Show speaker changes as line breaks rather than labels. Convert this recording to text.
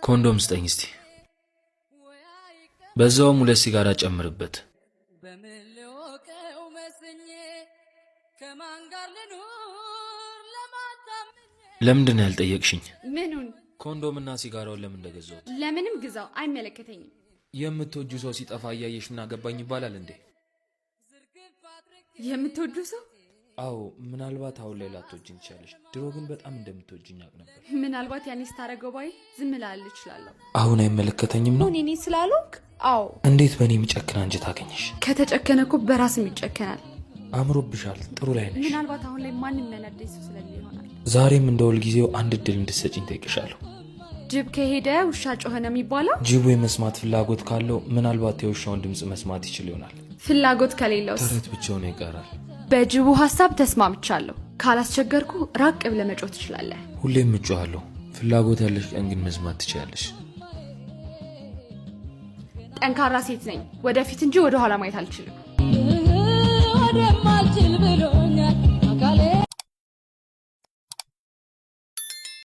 ኮንዶም ስጠኝ እስቲ በዛውም 2 ሲጋራ ጨምርበት ለምንድን ያልጠየቅሽኝ
ምኑን
ኮንዶምና ሲጋራውን ለምን እንደገዛው
ለምንም ግዛው አይመለከተኝም
የምትወጁ ሰው ሲጠፋ ያየሽ ምን አገባኝ ይባላል እንዴ
የምትወጁ ሰው
አው ምናልባት አሁን ላይ ላትወጂኝ ይችላልሽ ድሮ ግን በጣም እንደምትወጂኝ አቅ ነበር
ምናልባት ያንስ ታረገው ባይ ዝም ላል ይችላል
አሁን አይመለከተኝም ነው
እኔ ስላልኩ አው
እንዴት በኔ የሚጨክን አንጀት አገኘሽ
ከተጨከነኩ በራስም ይጨከናል
አምሮብሻል ጥሩ ላይ ነሽ
ምናልባት አሁን ላይ ማንንም ነነደኝ ሰው ስለሌለ ይሆናል
ዛሬም እንደውል ጊዜው አንድ ድል እንድትሰጪኝ ጠይቅሻለሁ
ጅብ ከሄደ ውሻ ጮኸ ነው የሚባለው
ጅቡ የመስማት ፍላጎት ካለው ምናልባት የውሻውን ድምጽ መስማት ይችል ይሆናል
ፍላጎት ከሌለውስ
ተረት ብቻውን ይቀራል
በጅቡ ሐሳብ ተስማምቻለሁ ካላስቸገርኩ ራቅ ብለ መጮህ ትችላለህ
ሁሌም እጮሃለሁ ፍላጎት ያለሽ ቀን ግን መስማት ትችያለሽ
ጠንካራ ሴት ነኝ ወደፊት እንጂ ወደ ኋላ ማየት አልችልም